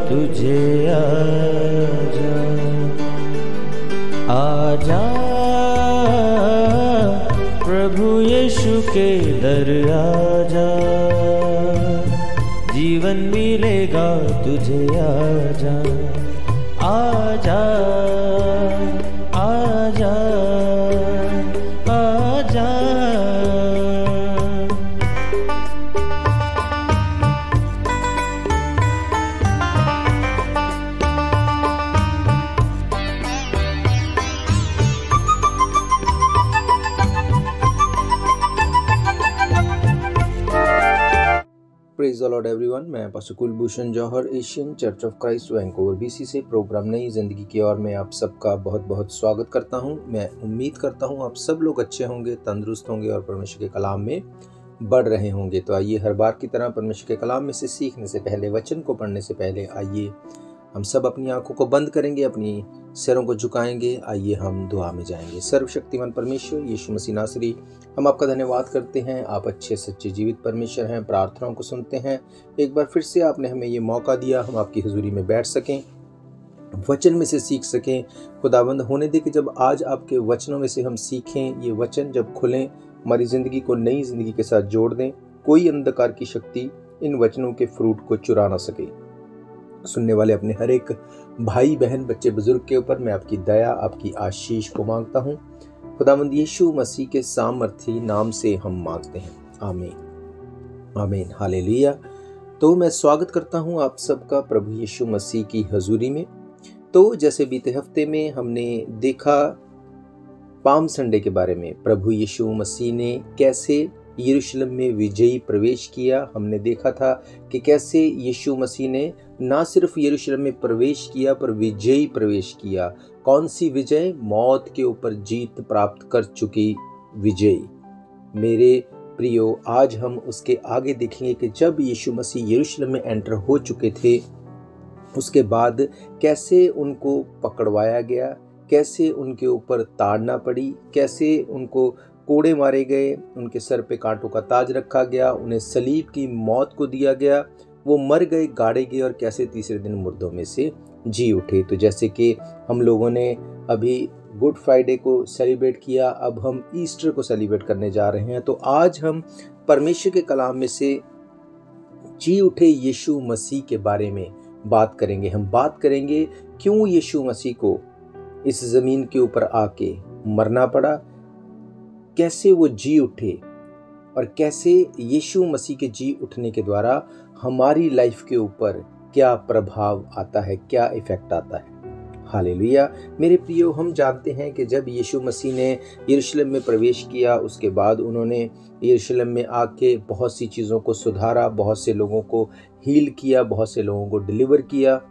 तुझे आजा, आजा प्रभु यीशु के दर आजा, जीवन मिलेगा तुझे आजा, आजा आजा आजा। Praise the Lord everyone. मैं pastor Kulbhushan Johar, Asian church of Christ Vancouver BC से प्रोग्राम नई जिंदगी की ओर में आप सबका बहुत बहुत स्वागत करता हूं। मैं उम्मीद करता हूं आप सब लोग अच्छे होंगे, तंदुरुस्त होंगे और परमेश्वर के कलाम में बढ़ रहे होंगे। तो आइए हर बार की तरह परमेश्वर के कलाम में से सीखने से पहले, वचन को पढ़ने से पहले आइए हम सब अपनी आंखों को बंद करेंगे, अपनी सिरों को झुकाएंगे। आइए हम दुआ में जाएंगे। सर्वशक्तिमान परमेश्वर यीशु मसीह नासरी, हम आपका धन्यवाद करते हैं। आप अच्छे सच्चे जीवित परमेश्वर हैं, प्रार्थनाओं को सुनते हैं। एक बार फिर से आपने हमें ये मौका दिया हम आपकी हुजूरी में बैठ सकें, वचन में से सीख सकें। खुदाबंद होने दे कि जब आज आपके वचनों में से हम सीखें, ये वचन जब खुलें, हमारी ज़िंदगी को नई ज़िंदगी के साथ जोड़ दें। कोई अंधकार की शक्ति इन वचनों के फ्रूट को चुरा ना सके। सुनने वाले अपने हर एक भाई बहन, बच्चे बुजुर्ग के ऊपर मैं आपकी दया, आपकी आशीष को मांगता हूँ। खुदावंद यीशु मसीह के सामर्थी नाम से हम मांगते हैं, आमीन आमीन हालेलुया। तो मैं स्वागत करता हूँ आप सबका प्रभु यीशु मसीह की हजूरी में। तो जैसे बीते हफ्ते में हमने देखा पाम संडे के बारे में, प्रभु यीशु मसीह ने कैसे यरूशलेम में विजयी प्रवेश किया। हमने देखा था कि कैसे यीशु मसीह ने ना सिर्फ यरूशलेम में प्रवेश किया पर विजयी प्रवेश किया। कौन सी विजय? मौत के ऊपर जीत प्राप्त कर चुकी विजयी। मेरे प्रियो, आज हम उसके आगे देखेंगे कि जब यीशु मसीह यरूशलेम में एंटर हो चुके थे, उसके बाद कैसे उनको पकड़वाया गया, कैसे उनके ऊपर ताड़ना पड़ी, कैसे उनको कोड़े मारे गए, उनके सर पे कांटों का ताज रखा गया, उन्हें सलीब की मौत को दिया गया, वो मर गए, गाड़े गए और कैसे तीसरे दिन मुर्दों में से जी उठे। तो जैसे कि हम लोगों ने अभी गुड फ्राइडे को सेलिब्रेट किया, अब हम ईस्टर को सेलिब्रेट करने जा रहे हैं। तो आज हम परमेश्वर के कलाम में से जी उठे यीशु मसीह के बारे में बात करेंगे। हम बात करेंगे क्यों यीशु मसीह को इस ज़मीन के ऊपर आके मरना पड़ा, कैसे वो जी उठे और कैसे यीशु मसीह के जी उठने के द्वारा हमारी लाइफ के ऊपर क्या प्रभाव आता है, क्या इफेक्ट आता है। हालेलुया। मेरे प्रियो, हम जानते हैं कि जब यीशु मसीह ने यरूशलेम में प्रवेश किया, उसके बाद उन्होंने यरूशलेम में आके बहुत सी चीज़ों को सुधारा, बहुत से लोगों को हील किया, बहुत से लोगों को डिलीवर किया।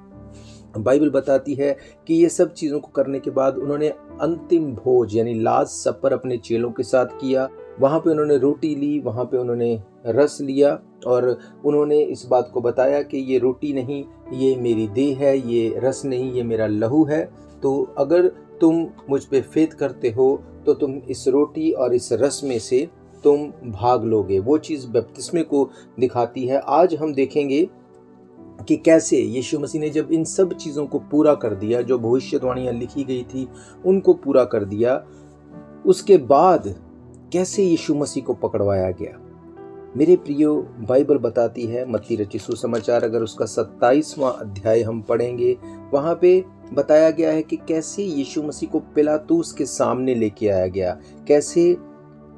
बाइबल बताती है कि ये सब चीज़ों को करने के बाद उन्होंने अंतिम भोज यानी लास्ट सपर अपने चेलों के साथ किया। वहाँ पे उन्होंने रोटी ली, वहाँ पे उन्होंने रस लिया और उन्होंने इस बात को बताया कि ये रोटी नहीं, ये मेरी देह है, ये रस नहीं, ये मेरा लहू है। तो अगर तुम मुझ पे फेथ करते हो तो तुम इस रोटी और इस रस में से तुम भाग लोगे। वो चीज़ बपतिस्मे को दिखाती है। आज हम देखेंगे कि कैसे यीशु मसीह ने जब इन सब चीज़ों को पूरा कर दिया, जो भविष्यवाणियाँ लिखी गई थी उनको पूरा कर दिया, उसके बाद कैसे यीशु मसीह को पकड़वाया गया। मेरे प्रियो, बाइबल बताती है, मत्ती रचित सुसमाचार अगर उसका 27वां अध्याय हम पढ़ेंगे, वहाँ पे बताया गया है कि कैसे यीशु मसीह को पिलातूस के सामने लेके आया गया। कैसे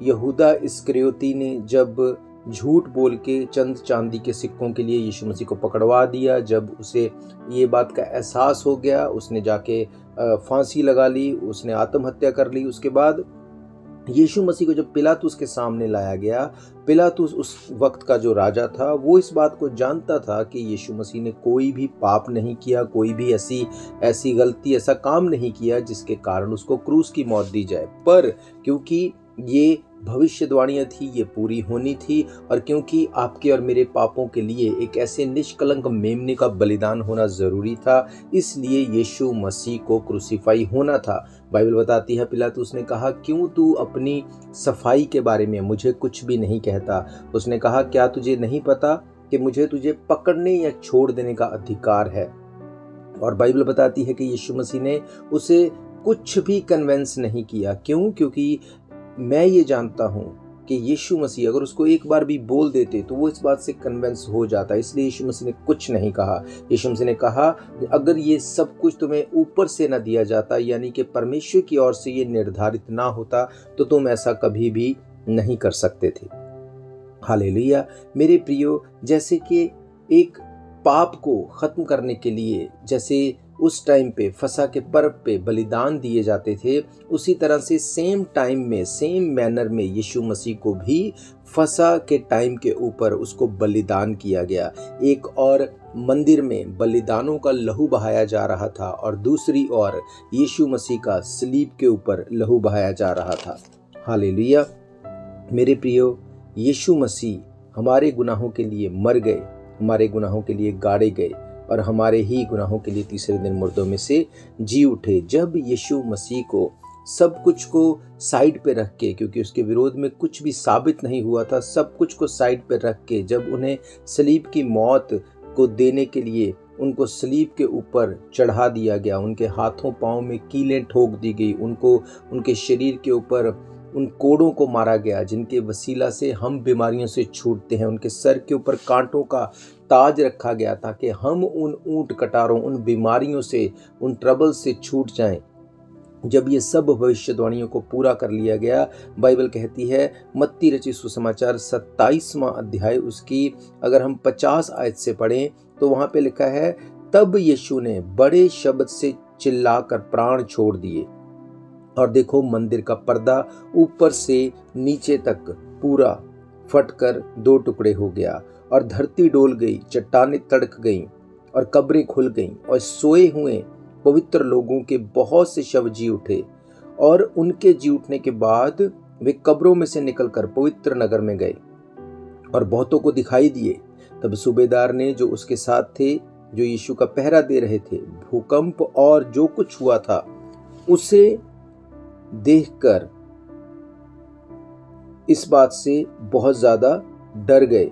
यहूदा इस्करियोती ने जब झूठ बोल के चंद चांदी के सिक्कों के लिए यीशु मसीह को पकड़वा दिया, जब उसे ये बात का एहसास हो गया, उसने जाके फांसी लगा ली, उसने आत्महत्या कर ली। उसके बाद यीशु मसीह को जब पिलातूस के सामने लाया गया, पिलातूस उस वक्त का जो राजा था, वो इस बात को जानता था कि यीशु मसीह ने कोई भी पाप नहीं किया, कोई भी ऐसी गलती, ऐसा काम नहीं किया जिसके कारण उसको क्रूस की मौत दी जाए। पर क्योंकि ये भविष्यवाणियाँ थी, ये पूरी होनी थी, और क्योंकि आपके और मेरे पापों के लिए एक ऐसे निष्कलंक मेमने का बलिदान होना ज़रूरी था, इसलिए यीशु मसीह को क्रूसीफाई होना था। बाइबल बताती है, पिलातूस ने कहा, क्यों तू अपनी सफाई के बारे में मुझे कुछ भी नहीं कहता? उसने कहा, क्या तुझे नहीं पता कि कि मुझे तुझे पकड़ने या छोड़ देने का अधिकार है। और बाइबल बताती है कि यीशु मसीह ने उसे कुछ भी कन्वेंस नहीं किया। क्यों? क्योंकि मैं ये जानता हूँ कि यीशु मसीह अगर उसको एक बार भी बोल देते तो वो इस बात से कन्वेंस हो जाता। इसलिए यीशु मसीह ने कुछ नहीं कहा। यीशु मसीह ने कहा अगर ये सब कुछ तुम्हें ऊपर से ना दिया जाता, यानी कि परमेश्वर की ओर से ये निर्धारित ना होता, तो तुम ऐसा कभी भी नहीं कर सकते थे। हालेलुया। मेरे प्रियो, जैसे कि एक पाप को खत्म करने के लिए जैसे उस टाइम पे फसह के पर्व पे बलिदान दिए जाते थे, उसी तरह से सेम टाइम में, सेम मैनर में यीशु मसीह को भी फसह के टाइम के ऊपर उसको बलिदान किया गया। एक और मंदिर में बलिदानों का लहू बहाया जा रहा था और दूसरी ओर यीशु मसीह का सलीब के ऊपर लहू बहाया जा रहा था। हालेलुया। मेरे प्रियो, यीशु मसीह हमारे गुनाहों के लिए मर गए, हमारे गुनाहों के लिए गाड़े गए और हमारे ही गुनाहों के लिए तीसरे दिन मुर्दों में से जी उठे। जब यीशु मसीह को सब कुछ को साइड पे रख के, क्योंकि उसके विरोध में कुछ भी साबित नहीं हुआ था, सब कुछ को साइड पे रख के जब उन्हें सलीब की मौत को देने के लिए उनको सलीब के ऊपर चढ़ा दिया गया, उनके हाथों पाँव में कीलें ठोक दी गई, उनको उनके शरीर के ऊपर उन कोड़ों को मारा गया जिनके वसीला से हम बीमारियों से छूटते हैं, उनके सर के ऊपर कांटों का ताज रखा गया ताकि हम उन ऊंट कटारों, उन बीमारियों से, उन ट्रबल से छूट जाएं। जब ये सब भविष्यवाणियों को पूरा कर लिया गया, बाइबल कहती है मत्ती रचित सुसमाचार 27वां अध्याय उसकी अगर हम 50 आयत से पढ़ें तो वहां पे लिखा है, तब यीशु ने बड़े शब्द से चिल्लाकर प्राण छोड़ दिए और देखो मंदिर का पर्दा ऊपर से नीचे तक पूरा फटकर 2 टुकड़े हो गया और धरती डोल गई, चट्टानें तड़क गईं और कब्रें खुल गईं और सोए हुए पवित्र लोगों के बहुत से शव जी उठे और उनके जी उठने के बाद वे कब्रों में से निकलकर पवित्र नगर में गए और बहुतों को दिखाई दिए। तब सूबेदार ने जो उसके साथ थे, जो यीशु का पहरा दे रहे थे, भूकंप और जो कुछ हुआ था उसे देखकर इस बात से बहुत ज्यादा डर गए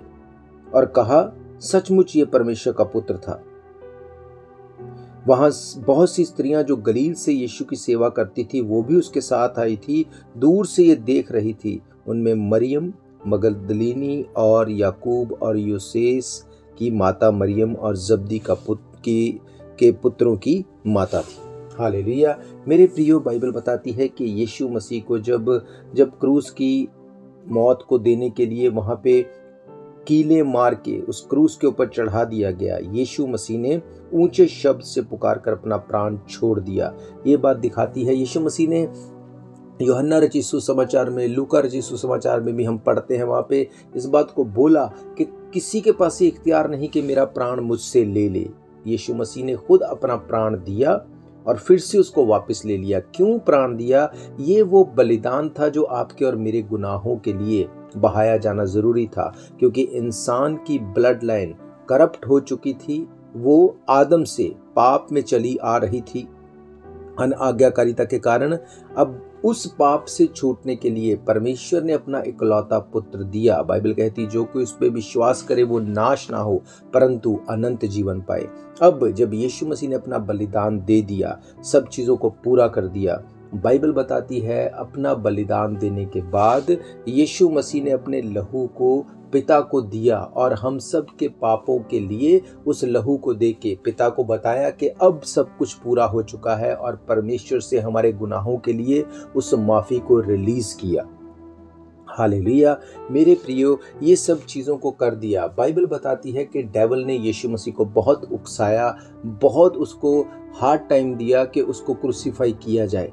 और कहा, सचमुच ये परमेश्वर का पुत्र था। वहां बहुत सी स्त्रियां जो गलील से यीशु की सेवा करती थी वो भी उसके साथ आई थी, दूर से ये देख रही थी। उनमें मरियम मगदलीनी और याकूब और योसेस की माता मरियम और जब्दी के पुत्रों की माता थी। हालेलुया। मेरे प्रियो, बाइबल बताती है कि यीशु मसीह को जब क्रूस की मौत को देने के लिए वहां पे कीले मार के उस क्रूस के ऊपर चढ़ा दिया गया, यीशु मसीह ने ऊंचे शब्द से पुकार कर अपना प्राण छोड़ दिया। ये बात दिखाती है यीशु मसीह ने यूहन्ना रचित सुसमाचार में, लूका रचित सुसमाचार में भी हम पढ़ते हैं, वहां पे इस बात को बोला कि किसी के पास ये इख्तियार नहीं कि मेरा प्राण मुझसे ले ले। यीशु मसीह ने खुद अपना प्राण दिया और फिर से उसको वापस ले लिया। क्यों प्राण दिया? ये वो बलिदान था जो आपके और मेरे गुनाहों के लिए बहाया जाना जरूरी था, क्योंकि इंसान की ब्लड लाइन करप्ट हो चुकी थी। वो आदम से पाप में चली आ रही थी अनाज्ञाकारिता के कारण। अब उस पाप से छूटने के लिए परमेश्वर ने अपना इकलौता पुत्र दिया। बाइबल कहती जो कोई उस पर विश्वास करे वो नाश ना हो परंतु अनंत जीवन पाए। अब जब यीशु मसीह ने अपना बलिदान दे दिया, सब चीजों को पूरा कर दिया, बाइबल बताती है अपना बलिदान देने के बाद यीशु मसीह ने अपने लहू को पिता को दिया और हम सब के पापों के लिए उस लहू को देके पिता को बताया कि अब सब कुछ पूरा हो चुका है और परमेश्वर से हमारे गुनाहों के लिए उस माफी को रिलीज किया। हालेलुया। मेरे प्रियो, ये सब चीज़ों को कर दिया। बाइबल बताती है कि डेविल ने यीशु मसीह को बहुत उकसाया, बहुत उसको हार्ड टाइम दिया कि उसको क्रूसीफाई किया जाए,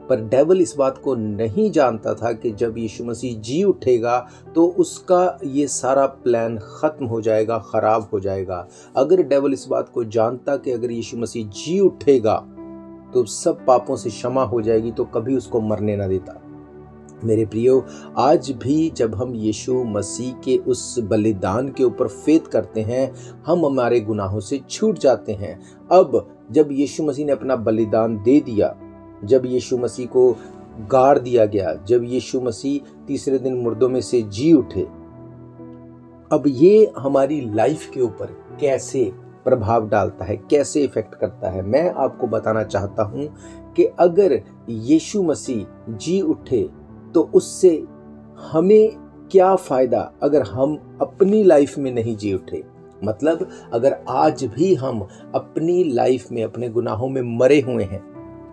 पर डेविल इस बात को नहीं जानता था कि जब यीशु मसीह जी उठेगा तो उसका ये सारा प्लान खत्म हो जाएगा, खराब हो जाएगा। अगर डेविल इस बात को जानता कि अगर यीशु मसीह जी उठेगा तो सब पापों से क्षमा हो जाएगी, तो कभी उसको मरने ना देता। मेरे प्रियो, आज भी जब हम यीशु मसीह के उस बलिदान के ऊपर फेथ करते हैं, हम हमारे गुनाहों से छूट जाते हैं। अब जब यीशु मसीह ने अपना बलिदान दे दिया, जब यीशु मसीह को गाड़ दिया गया, जब यीशु मसीह तीसरे दिन मुर्दों में से जी उठे, अब ये हमारी लाइफ के ऊपर कैसे प्रभाव डालता है, कैसे इफेक्ट करता है, मैं आपको बताना चाहता हूं कि अगर यीशु मसीह जी उठे तो उससे हमें क्या फायदा अगर हम अपनी लाइफ में नहीं जी उठे। मतलब अगर आज भी हम अपनी लाइफ में अपने गुनाहों में मरे हुए हैं,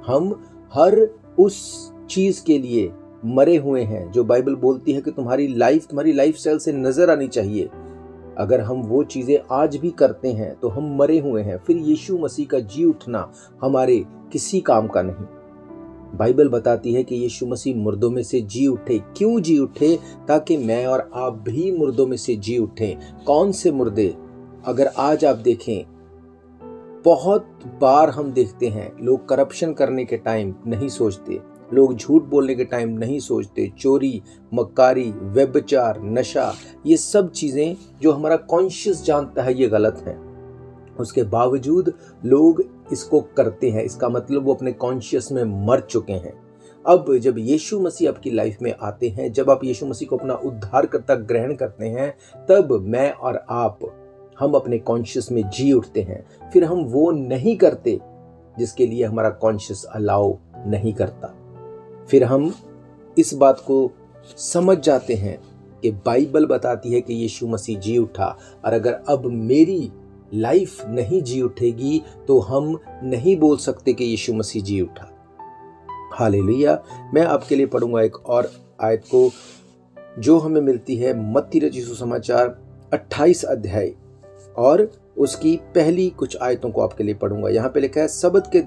हम हर उस चीज के लिए मरे हुए हैं जो बाइबल बोलती है कि तुम्हारी लाइफ स्टाइल से नजर आनी चाहिए, अगर हम वो चीजें आज भी करते हैं तो हम मरे हुए हैं। फिर यीशु मसीह का जी उठना हमारे किसी काम का नहीं। बाइबल बताती है कि यीशु मसीह मुर्दों में से जी उठे। क्यों जी उठे? ताकि मैं और आप भी मुर्दों में से जी उठें। कौन से मुर्दे? अगर आज आप देखें, बहुत बार हम देखते हैं लोग करप्शन करने के टाइम नहीं सोचते, लोग झूठ बोलने के टाइम नहीं सोचते, चोरी, मक्कारी, व्यभिचार, नशा, ये सब चीजें जो हमारा कॉन्शियस जानता है ये गलत है, उसके बावजूद लोग इसको करते हैं। इसका मतलब वो अपने कॉन्शियस में मर चुके हैं। अब जब यीशु मसीह आपकी लाइफ में आते हैं, जब आप यीशु मसीह को अपना उद्धारकर्ता ग्रहण करते हैं, तब मैं और आप हम अपने कॉन्शियस में जी उठते हैं। फिर हम वो नहीं करते जिसके लिए हमारा कॉन्शियस अलाउ नहीं करता। फिर हम इस बात को समझ जाते हैं कि बाइबल बताती है कि यीशु मसीह जी उठा, और अगर अब मेरी लाइफ नहीं जी उठेगी तो हम नहीं बोल सकते कि यीशु मसीह जी उठा। हालेलुया। मैं आपके लिए पढ़ूंगा एक और आयत को जो हमें मिलती है मत्ती रचित सुसमाचार 28 अध्याय और उसकी पहली कुछ आयतों को आपके लिए पढ़ूंगा। यहाँ पे लिखा है, सबत के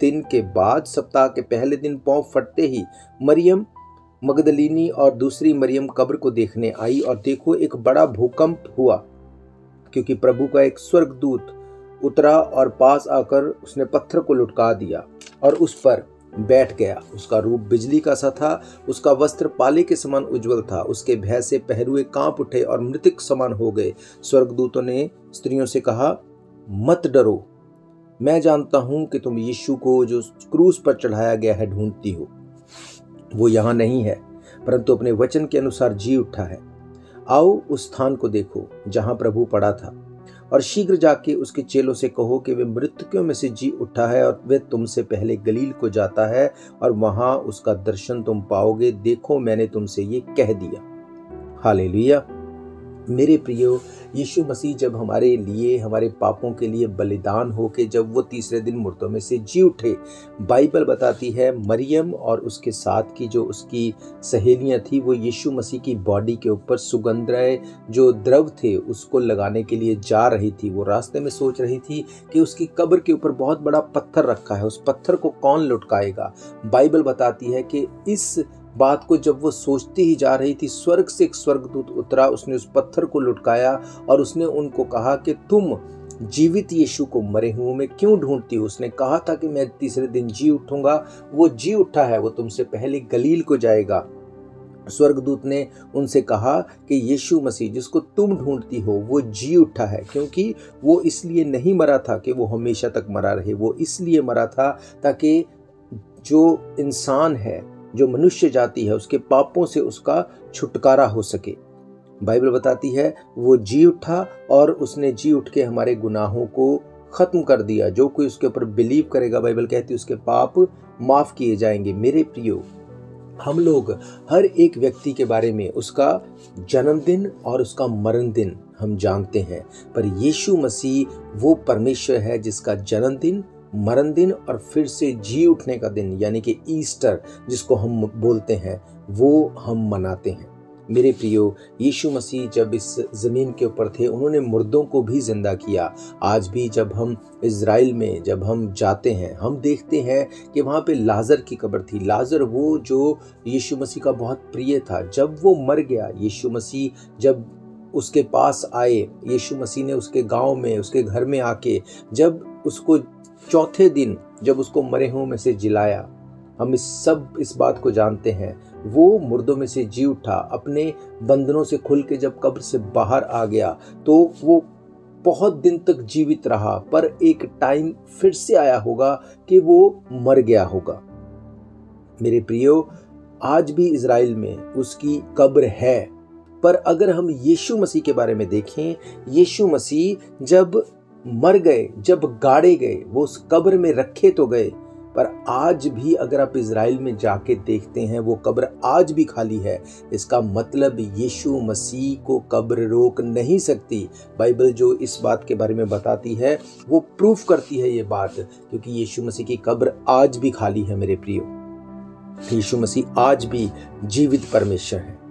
दिन के बाद सप्ताह के पहले दिन पांव फटते ही मरियम मगदलीनी और दूसरी मरियम कब्र को देखने आई, और देखो एक बड़ा भूकंप हुआ, क्योंकि प्रभु का एक स्वर्गदूत उतरा और पास आकर उसने पत्थर को लुढ़का दिया और उस पर बैठ गया। उसका रूप बिजली का सा था, उसका वस्त्र पाले के समान उज्जवल था। उसके भय से पहरुए कांप उठे और मृतक समान हो गए। स्वर्गदूतों ने स्त्रियों से कहा, मत डरो, मैं जानता हूं कि तुम यीशु को जो क्रूस पर चढ़ाया गया है ढूंढती हो। वो यहाँ नहीं है, परंतु अपने वचन के अनुसार जी उठा है। आओ उस स्थान को देखो जहां प्रभु पड़ा था, और शीघ्र जाके उसके चेलों से कहो कि वे मृतकों में से जी उठा है और वे तुमसे पहले गलील को जाता है, और वहां उसका दर्शन तुम पाओगे। देखो, मैंने तुमसे ये कह दिया। हालेलुया। मेरे प्रियो, यीशु मसीह जब हमारे लिए, हमारे पापों के लिए बलिदान होके जब वो तीसरे दिन मुर्दों में से जी उठे, बाइबल बताती है मरियम और उसके साथ की जो उसकी सहेलियां थी, वो यीशु मसीह की बॉडी के ऊपर सुगंधराय जो द्रव थे उसको लगाने के लिए जा रही थी। वो रास्ते में सोच रही थी कि उसकी कब्र के ऊपर बहुत बड़ा पत्थर रखा है, उस पत्थर को कौन लुढ़काएगा। बाइबल बताती है कि इस बात को जब वो सोचती ही जा रही थी, स्वर्ग से एक स्वर्गदूत उतरा, उसने उस पत्थर को लुढ़काया और उसने उनको कहा कि तुम जीवित यीशु को मरे हुओं में क्यों ढूंढती हो। उसने कहा था कि मैं तीसरे दिन जी उठूंगा, वो जी उठा है, वो तुमसे पहले गलील को जाएगा। स्वर्गदूत ने उनसे कहा कि यीशु मसीह जिसको तुम ढूंढती हो वो जी उठा है, क्योंकि वो इसलिए नहीं मरा था कि वो हमेशा तक मरा रहे, वो इसलिए मरा था ताकि जो इंसान है, जो मनुष्य जाति है, उसके पापों से उसका छुटकारा हो सके। बाइबल बताती है वो जी उठा और उसने जी उठ के हमारे गुनाहों को खत्म कर दिया। जो कोई उसके ऊपर बिलीव करेगा, बाइबल कहती है उसके पाप माफ किए जाएंगे। मेरे प्रियो, हम लोग हर एक व्यक्ति के बारे में उसका जन्मदिन और उसका मरण दिन हम जानते हैं, पर यीशु मसीह वो परमेश्वर है जिसका जन्मदिन, मरण दिन और फिर से जी उठने का दिन यानी कि ईस्टर जिसको हम बोलते हैं, वो हम मनाते हैं। मेरे प्रियो, यीशु मसीह जब इस ज़मीन के ऊपर थे उन्होंने मुर्दों को भी जिंदा किया। आज भी जब हम इज़राइल में जब हम जाते हैं, हम देखते हैं कि वहाँ पे लाजर की कब्र थी। लाजर वो जो यीशु मसीह का बहुत प्रिय था, जब वो मर गया, यीशु मसीह जब उसके पास आए, यीशु मसीह ने उसके गाँव में, उसके घर में आके जब उसको चौथे दिन जब उसको मरे हुओं में से जिलाया, हम इस बात को जानते हैं। वो मुर्दों में से जी उठा, अपने बंधनों से खुल के जब कब्र से बाहर आ गया तो वो बहुत दिन तक जीवित रहा, पर एक टाइम फिर से आया होगा कि वो मर गया होगा। मेरे प्रियो, आज भी इज़राइल में उसकी कब्र है, पर अगर हम यीशु मसीह के बारे में देखें, यीशु मसीह जब मर गए, जब गाड़े गए, वो उस कब्र में रखे तो गए, पर आज भी अगर आप इज़राइल में जाके देखते हैं वो कब्र आज भी खाली है। इसका मतलब यीशु मसीह को कब्र रोक नहीं सकती। बाइबल जो इस बात के बारे में बताती है वो प्रूफ करती है ये बात, क्योंकि यीशु मसीह की कब्र आज भी खाली है मेरे प्रियो। यीशु मसीह आज भी जीवित परमेश्वर है।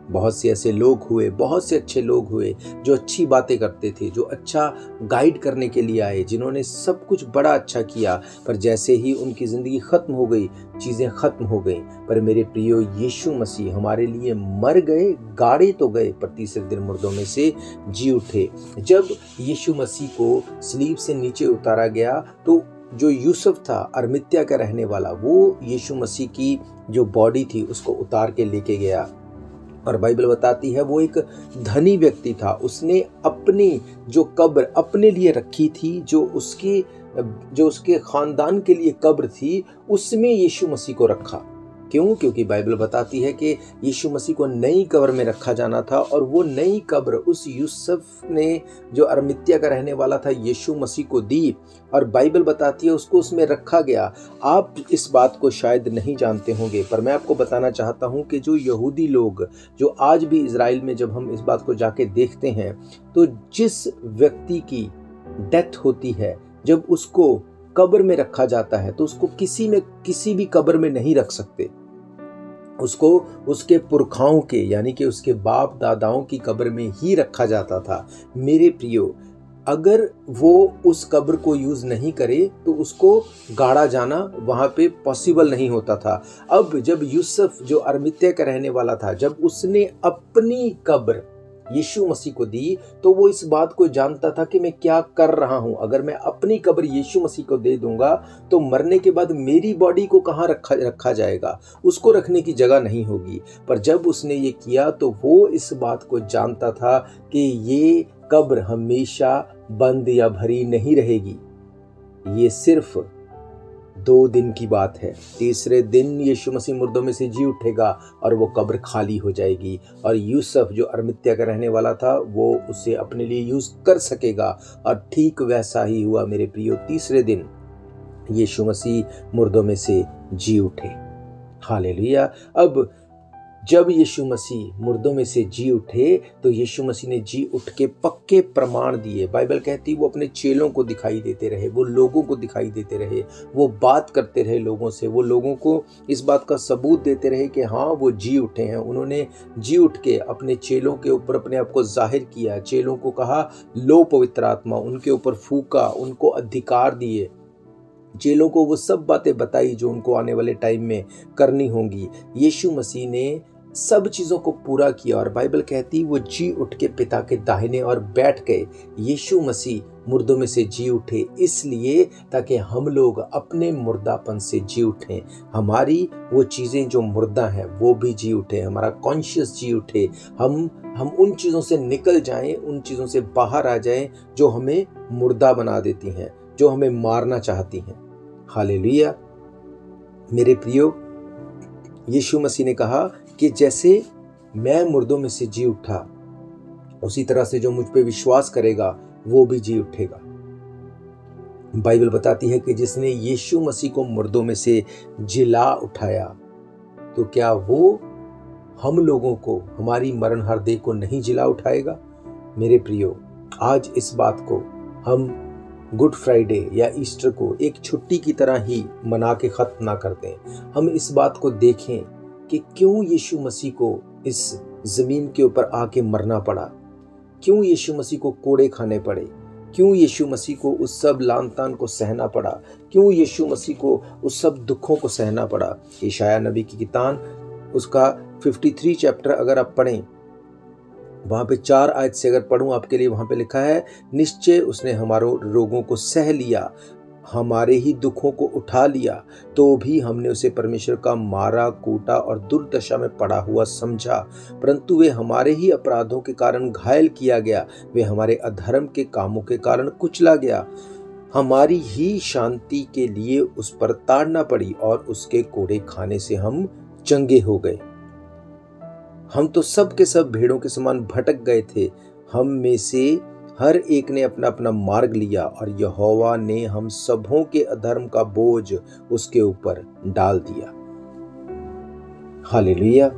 बहुत से ऐसे लोग हुए, बहुत से अच्छे लोग हुए जो अच्छी बातें करते थे, जो अच्छा गाइड करने के लिए आए, जिन्होंने सब कुछ बड़ा अच्छा किया, पर जैसे ही उनकी ज़िंदगी ख़त्म हो गई, चीज़ें ख़त्म हो गई। पर मेरे प्रियो, यीशु मसीह हमारे लिए मर गए, गाड़े तो गए, पर तीसरे दिन मुर्दों में से जी उठे। जब यीशु मसीह को सलीब से नीचे उतारा गया तो जो यूसुफ था, अरमित्या का रहने वाला, वो यीशु मसीह की जो बॉडी थी उसको उतार के लेके गया। और बाइबल बताती है वो एक धनी व्यक्ति था, उसने अपनी जो कब्र अपने लिए रखी थी, जो उसके खानदान के लिए कब्र थी, उसमें यीशु मसीह को रखा। क्यों? क्योंकि बाइबल बताती है कि यीशु मसीह को नई कब्र में रखा जाना था, और वो नई कब्र उस यूसुफ ने जो अरमित्या का रहने वाला था यीशु मसीह को दी, और बाइबल बताती है उसको उसमें रखा गया। आप इस बात को शायद नहीं जानते होंगे, पर मैं आपको बताना चाहता हूँ कि जो यहूदी लोग, जो आज भी इज़राइल में जब हम इस बात को जाके देखते हैं, तो जिस व्यक्ति की डेथ होती है, जब उसको कब्र में रखा जाता है, तो उसको किसी भी कब्र में नहीं रख सकते। उसको उसके पुरखाओं के, यानी कि उसके बाप दादाओं की कब्र में ही रखा जाता था। मेरे प्रियो, अगर वो उस कब्र को यूज़ नहीं करे तो उसको गाड़ा जाना वहाँ पे पॉसिबल नहीं होता था। अब जब यूसुफ जो अरमित्या का रहने वाला था, जब उसने अपनी कब्र यीशु मसीह को दी, तो वो इस बात को जानता था कि मैं क्या कर रहा हूँ। अगर मैं अपनी कब्र यीशु मसीह को दे दूंगा तो मरने के बाद मेरी बॉडी को कहाँ रखा जाएगा, उसको रखने की जगह नहीं होगी। पर जब उसने ये किया तो वो इस बात को जानता था कि ये कब्र हमेशा बंद या भरी नहीं रहेगी, ये सिर्फ 2 दिन की बात है। तीसरे दिन यीशु मसीह मुर्दों में से जी उठेगा और वो कब्र खाली हो जाएगी, और यूसुफ जो अरमित्या का रहने वाला था वो उसे अपने लिए यूज़ कर सकेगा। और ठीक वैसा ही हुआ मेरे प्रियो, तीसरे दिन यीशु मसीह मुर्दों में से जी उठे। हालेलुया। अब जब यीशु मसीह मुर्दों में से जी उठे तो यीशु मसीह ने जी उठ के पक्के प्रमाण दिए। बाइबल कहती वो अपने चेलों को दिखाई देते रहे, वो लोगों को दिखाई देते रहे, वो बात करते रहे लोगों से, वो लोगों को इस बात का सबूत देते रहे कि हाँ वो जी उठे हैं। उन्होंने जी उठ के अपने चेलों के ऊपर अपने आप को जाहिर किया, चेलों को कहा लो पवित्र आत्मा, उनके ऊपर फूका, उनको अधिकार दिए, चेलों को वो सब बातें बताई जो उनको आने वाले टाइम में करनी होंगी। यीशु मसीह ने सब चीज़ों को पूरा किया, और बाइबल कहती वो जी उठ के पिता के दाहिने और बैठ गए। यीशु मसीह मुर्दों में से जी उठे इसलिए ताकि हम लोग अपने मुर्दापन से जी उठें, हमारी वो चीज़ें जो मुर्दा हैं वो भी जी उठे, हमारा कॉन्शियस जी उठे, हम उन चीज़ों से निकल जाएं, उन चीज़ों से बाहर आ जाएं जो हमें मुर्दा बना देती हैं, जो हमें मारना चाहती हैं। हालेलुया। मेरे प्रियो, यीशु मसीह ने कहा कि जैसे मैं मुर्दों में से जी उठा, उसी तरह से जो मुझ पे विश्वास करेगा वो भी जी उठेगा। बाइबल बताती है कि जिसने यीशु मसीह को मुर्दों में से जिला उठाया, तो क्या वो हम लोगों को, हमारी मरणहार देह को नहीं जिला उठाएगा? मेरे प्रियो, आज इस बात को हम गुड फ्राइडे या ईस्टर को एक छुट्टी की तरह ही मना के ख़त्म ना कर दें। हम इस बात को देखें कि क्यों यीशु मसीह को इस ज़मीन के ऊपर आके मरना पड़ा, क्यों यीशु मसीह को कोड़े खाने पड़े, क्यों यीशु मसीह को उस सब लान तान को सहना पड़ा, क्यों यीशु मसीह को उस सब दुखों को सहना पड़ा। यशायाह नबी की किताब उसका 53 चैप्टर अगर आप पढ़ें, वहाँ पे 4 आयत से अगर पढ़ूँ आपके लिए, वहाँ पे लिखा है, निश्चय उसने हमारे रोगों को सह लिया, हमारे ही दुखों को उठा लिया, तो भी हमने उसे परमेश्वर का मारा, कूटा और दुर्दशा में पड़ा हुआ समझा। परंतु वे हमारे ही अपराधों के कारण घायल किया गया, वे हमारे अधर्म के कामों के कारण कुचला गया। हमारी ही शांति के लिए उस पर ताड़ना पड़ी और उसके कोड़े खाने से हम चंगे हो गए। हम तो सब के सब भेड़ों के समान भटक गए थे, हम में से हर एक ने अपना अपना मार्ग लिया और यहोवा ने हम सबों के अधर्म का बोझ उसके ऊपर डाल दिया। हालेलुया।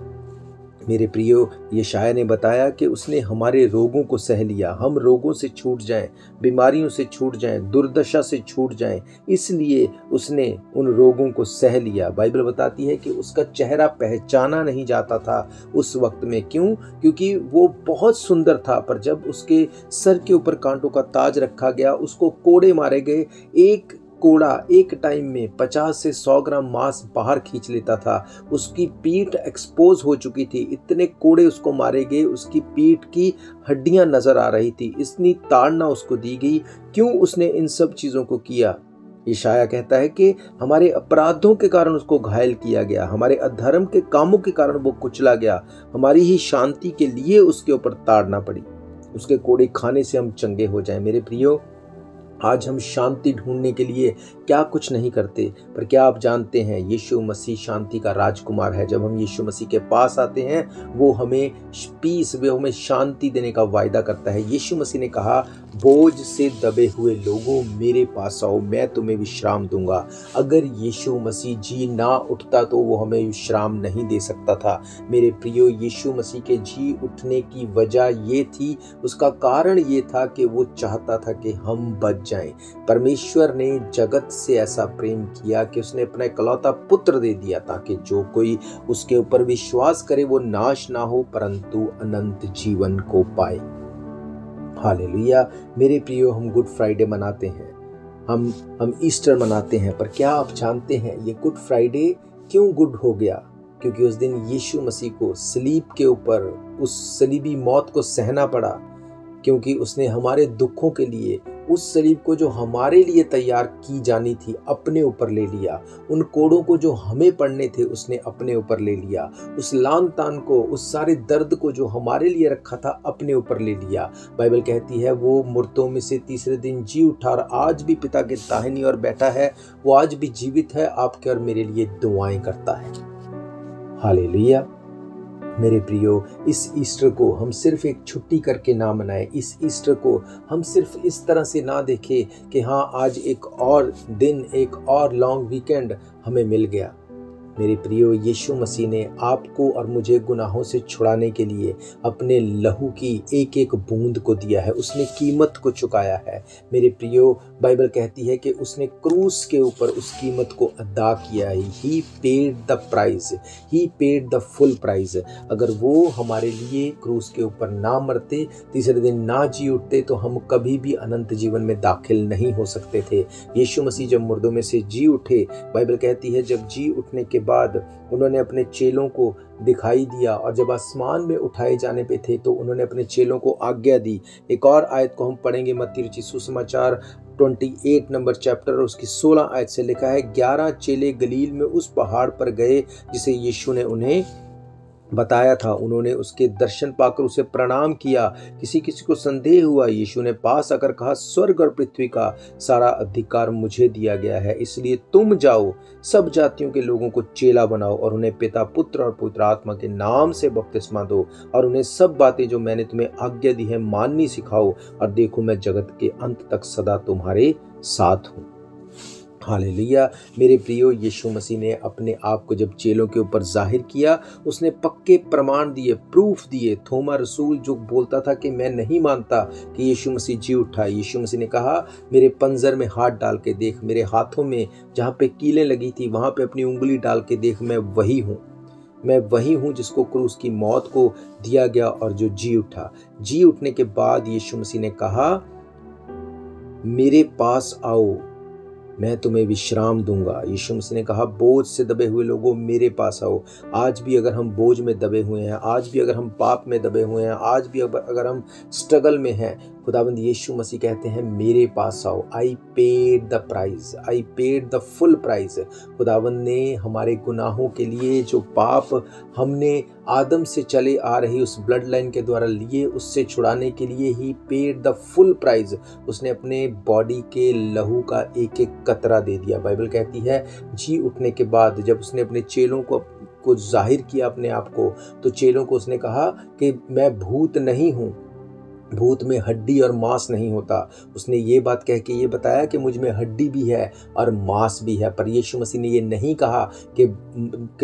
मेरे प्रियो, यशायाह ने बताया कि उसने हमारे रोगों को सह लिया। हम रोगों से छूट जाएं, बीमारियों से छूट जाएं, दुर्दशा से छूट जाएं, इसलिए उसने उन रोगों को सह लिया। बाइबल बताती है कि उसका चेहरा पहचाना नहीं जाता था उस वक्त में। क्यों? क्योंकि वो बहुत सुंदर था, पर जब उसके सर के ऊपर कांटों का ताज रखा गया, उसको कोड़े मारे गए। एक कोड़ा एक टाइम में 50 से 100 ग्राम मांस बाहर खींच लेता था। उसकी पीठ एक्सपोज हो चुकी थी, इतने कोड़े उसको मारे गए, उसकी पीठ की हड्डियां नजर आ रही थी, इतनी ताड़ना उसको दी गई। क्यों उसने इन सब चीजों को किया? यशायाह कहता है कि हमारे अपराधों के कारण उसको घायल किया गया, हमारे अधर्म के कामों के कारण वो कुचला गया, हमारी ही शांति के लिए उसके ऊपर ताड़ना पड़ी। उसके कोड़े खाने से हम चंगे हो जाएं। मेरे प्रियो, आज हम शांति ढूंढने के लिए क्या कुछ नहीं करते, पर क्या आप जानते हैं यीशु मसीह शांति का राजकुमार है। जब हम यीशु मसीह के पास आते हैं, वो हमें पीस, वो हमें शांति देने का वायदा करता है। यीशु मसीह ने कहा, बोझ से दबे हुए लोगों मेरे पास आओ, मैं तुम्हें विश्राम दूंगा। अगर यीशु मसीह जी ना उठता तो वो हमें विश्राम नहीं दे सकता था। मेरे प्रियो, यीशु मसीह के जी उठने की वजह ये थी, उसका कारण ये था कि वो चाहता था कि हम बच जाएं। परमेश्वर ने जगत से ऐसा प्रेम किया कि उसने अपना इकलौता पुत्र दे दिया, ताकि जो कोई उसके ऊपर विश्वास करे वो नाश ना हो परंतु अनंत जीवन को पाए। हालेलुया। मेरे प्रियो, हम गुड फ्राइडे मनाते हैं, हम ईस्टर मनाते हैं, पर क्या आप जानते हैं ये गुड फ्राइडे क्यों गुड हो गया? क्योंकि उस दिन यीशु मसीह को सलीब के ऊपर उस सलीबी मौत को सहना पड़ा, क्योंकि उसने हमारे दुखों के लिए उस सलीब को जो हमारे लिए तैयार की जानी थी अपने ऊपर ले लिया। उन कोड़ों को जो हमें पड़ने थे उसने अपने ऊपर ले लिया। उस लान तान को, उस सारे दर्द को जो हमारे लिए रखा था अपने ऊपर ले लिया। बाइबल कहती है वो मुर्दों में से तीसरे दिन जी उठा और आज भी पिता के दाहिनी ओर बैठा है। वो आज भी जीवित है, आपके और मेरे लिए दुआएं करता है। हालेलुया। मेरे प्रियो, इस ईस्टर को हम सिर्फ एक छुट्टी करके ना मनाएं। इस ईस्टर को हम सिर्फ इस तरह से ना देखें कि हाँ आज एक और दिन, एक और लॉन्ग वीकेंड हमें मिल गया। मेरे प्रियो, यीशु मसीह ने आपको और मुझे गुनाहों से छुड़ाने के लिए अपने लहू की एक एक बूंद को दिया है। उसने कीमत को चुकाया है। मेरे प्रियो, बाइबल कहती है कि उसने क्रूस के ऊपर उस कीमत को अदा किया है। He paid the price, he paid the full price. अगर वो हमारे लिए क्रूस के ऊपर ना मरते, तीसरे दिन ना जी उठते, तो हम कभी भी अनंत जीवन में दाखिल नहीं हो सकते थे। यीशु मसीह जब मुर्दों में से जी उठे, बाइबल कहती है जब जी उठने के बाद उन्होंने अपने चेलों को दिखाई दिया, और जब आसमान में उठाए जाने पे थे तो उन्होंने अपने चेलों को आज्ञा दी। एक और आयत को हम पढ़ेंगे, मत्ती रचित सुसमाचार 28 नंबर चैप्टर और उसकी 16 आयत से लिखा है, 11 चेले गलील में उस पहाड़ पर गए जिसे यीशु ने उन्हें बताया था। उन्होंने उसके दर्शन पाकर उसे प्रणाम किया। किसी किसी को संदेह हुआ। यीशु ने पास आकर कहा, स्वर्ग और पृथ्वी का सारा अधिकार मुझे दिया गया है, इसलिए तुम जाओ, सब जातियों के लोगों को चेला बनाओ और उन्हें पिता, पुत्र और पवित्र आत्मा के नाम से बपतिस्मा दो, और उन्हें सब बातें जो मैंने तुम्हें आज्ञा दी है माननी सिखाओ, और देखो मैं जगत के अंत तक सदा तुम्हारे साथ हूँ। हालेलुया। मेरे प्रियो, यीशु मसीह ने अपने आप को जब चेलों के ऊपर जाहिर किया, उसने पक्के प्रमाण दिए, प्रूफ दिए। थोमा रसूल जो बोलता था कि मैं नहीं मानता कि यीशु मसीह जी उठा, यीशु मसीह ने कहा, मेरे पंजर में हाथ डाल के देख, मेरे हाथों में जहाँ पे कीलें लगी थी वहाँ पे अपनी उंगली डाल के देख, मैं वही हूँ, मैं वही हूँ जिसको क्रूस की मौत को दिया गया और जो जी उठा। जी उठने के बाद यीशु मसीह ने कहा, मेरे पास आओ, मैं तुम्हें विश्राम दूंगा। यीशु मसीह ने कहा, बोझ से दबे हुए लोगों मेरे पास आओ। आज भी अगर हम बोझ में दबे हुए हैं, आज भी अगर हम पाप में दबे हुए हैं, आज भी अगर हम स्ट्रगल में हैं, खुदाबंद यीशु मसीह कहते हैं मेरे पास आओ। I paid the price, I paid the full price. खुदाबंद ने हमारे गुनाहों के लिए जो पाप हमने आदम से चले आ रही उस ब्लड लाइन के द्वारा लिए, उससे छुड़ाने के लिए ही पेड द फुल प्राइस। उसने अपने बॉडी के लहू का एक एक कतरा दे दिया। बाइबल कहती है जी उठने के बाद जब उसने अपने चेलों को को जाहिर किया अपने आप को, तो चेलों को उसने कहा कि मैं भूत नहीं हूँ, भूत में हड्डी और मांस नहीं होता। उसने ये बात कह के ये बताया कि मुझ में हड्डी भी है और मांस भी है। पर यीशु मसीह ने ये नहीं कहा कि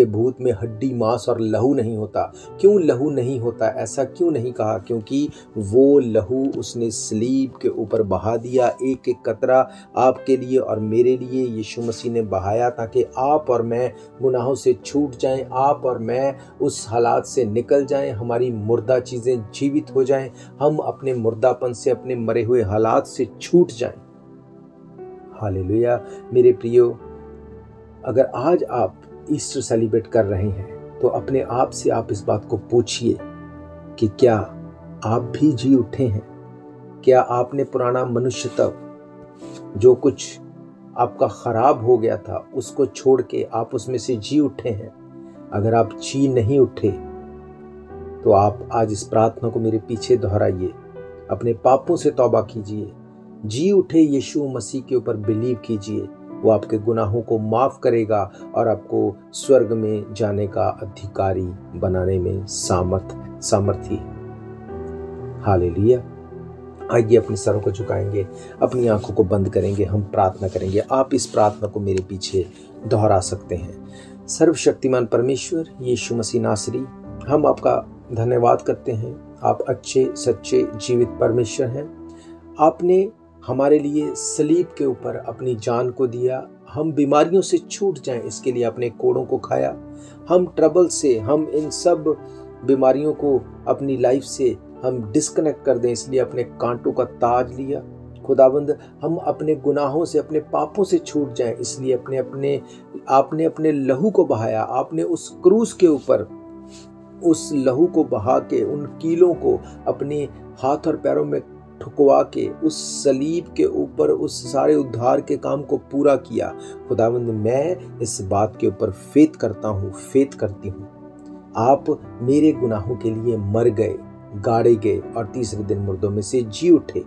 भूत में हड्डी, मांस और लहू नहीं होता। क्यों लहू नहीं होता, ऐसा क्यों नहीं कहा? क्योंकि वो लहू उसने सलीब के ऊपर बहा दिया। एक एक कतरा आपके लिए और मेरे लिए यीशु मसीह ने बहाया, ताकि आप और मैं गुनाहों से छूट जाएं, आप और मैं उस हालात से निकल जाएं, हमारी मुर्दा चीज़ें जीवित हो जाएं, हम अपने मुर्दापन से, अपने मरे हुए हालात से छूट जाएं। हालेलुया। मेरे प्रियो, अगर आज आप ईस्टर सेलिब्रेट कर रहे हैं तो अपने आप से आप इस बात को पूछिए कि क्या आप भी जी उठे हैं? क्या आपने पुराना मनुष्यत्व, जो कुछ आपका खराब हो गया था, उसको छोड़ के आप उसमें से जी उठे हैं? अगर आप जी नहीं उठे तो आप आज इस प्रार्थना को मेरे पीछे दोहराइए, अपने पापों से तौबा कीजिए, जी उठे यीशु मसीह के ऊपर बिलीव कीजिए। वो आपके गुनाहों को माफ करेगा और आपको स्वर्ग में जाने का अधिकारी बनाने में सामर्थी। हालेलुया। आइए अपने सरों को झुकाएंगे, अपनी आंखों को बंद करेंगे, हम प्रार्थना करेंगे। आप इस प्रार्थना को मेरे पीछे दोहरा सकते हैं। सर्वशक्तिमान परमेश्वर यीशु मसीह नासरी, हम आपका धन्यवाद करते हैं। आप अच्छे सच्चे जीवित परमेश्वर हैं। आपने हमारे लिए सलीब के ऊपर अपनी जान को दिया। हम बीमारियों से छूट जाएं, इसके लिए अपने कोड़ों को खाया। हम ट्रबल से, हम इन सब बीमारियों को अपनी लाइफ से हम डिस्कनेक्ट कर दें, इसलिए अपने कांटों का ताज लिया। खुदावंद, हम अपने गुनाहों से, अपने पापों से छूट जाएं, इसलिए आपने अपने लहू को बहाया। आपने उस क्रूस के ऊपर उस लहू को बहा के, उन कीलों को अपने हाथ और पैरों में ठुकवा के, उस सलीब के ऊपर उस सारे उद्धार के काम को पूरा किया। खुदावंद, मैं इस बात के ऊपर फेथ करती हूँ। आप मेरे गुनाहों के लिए मर गए, गाड़े गए और तीसरे दिन मुर्दों में से जी उठे।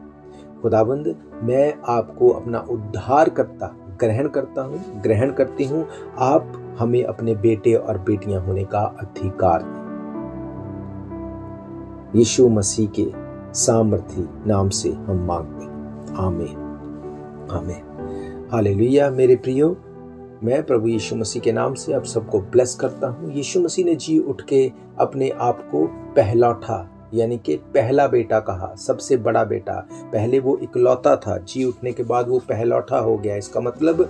खुदावंद, मैं आपको अपना उद्धारकर्ता ग्रहण करती हूँ। आप हमें अपने बेटे और बेटियां होने का अधिकार दें। यीशु मसीह के सामर्थी नाम से हम मांगते हैं, आमीन आमीन। हालेलुया। मेरे प्रियो, मैं प्रभु यीशु मसीह के नाम से आप सबको ब्लेस करता हूँ। यीशु मसीह ने जी उठ के अपने आप को पहलौठा, यानी कि पहला बेटा कहा, सबसे बड़ा बेटा। पहले वो इकलौता था, जी उठने के बाद वो पहलौठा हो गया। इसका मतलब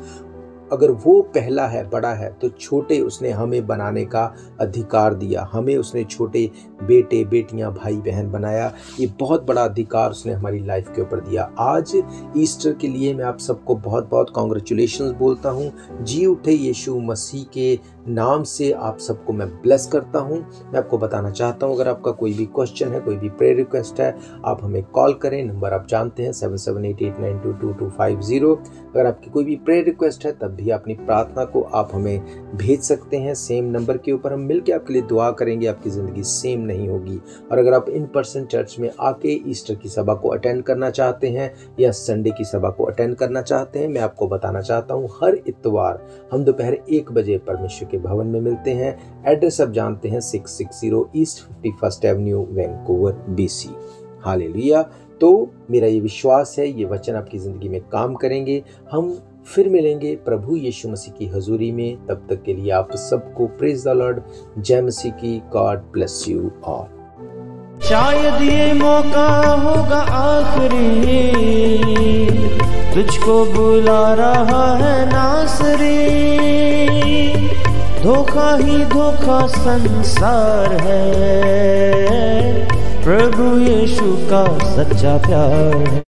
अगर वो पहला है, बड़ा है, तो छोटे उसने हमें बनाने का अधिकार दिया। हमें उसने छोटे बेटे बेटियां, भाई बहन बनाया। ये बहुत बड़ा अधिकार उसने हमारी लाइफ के ऊपर दिया। आज ईस्टर के लिए मैं आप सबको बहुत बहुत कॉन्ग्रेचुलेशंस बोलता हूँ। जी उठे यीशु मसीह के नाम से आप सबको मैं ब्लेस करता हूँ। मैं आपको बताना चाहता हूँ, अगर आपका कोई भी क्वेश्चन है, कोई भी प्रेयर रिक्वेस्ट है, आप हमें कॉल करें। नंबर आप जानते हैं 7788922250। अगर आपकी कोई भी प्रेयर रिक्वेस्ट है, तब भी अपनी प्रार्थना को आप हमें भेज सकते हैं सेम नंबर के ऊपर। हम मिलकर आपके लिए दुआ करेंगे, आपकी ज़िंदगी सेम नहीं होगी। और अगर आप इन पर्सन चर्च में आके ईस्टर की सभा को अटेंड करना चाहते हैं या संडे की सभा को अटेंड करना चाहते हैं, मैं आपको बताना चाहता हूँ, हर इतवार हम दोपहर 1 बजे परमेश्वर के भवन में मिलते हैं। एड्रेस आप जानते हैं, 660 east 51st Avenue, Vancouver, BC। Hallelujah. तो मेरा ये विश्वास है, ये वचन आपकी ज़िंदगी में काम करेंगे। हम फिर मिलेंगे प्रभु यीशु मसीह की हजूरी में। तब तक के लिए आप सबको प्रेज द लॉर्ड, जय मसीह की। God bless you all. शायद ये मौका होगा आखिरी, तुझको बुला रहा है नासरी। धोखा ही धोखा संसार है, प्रभु यीशु का सच्चा प्यार है।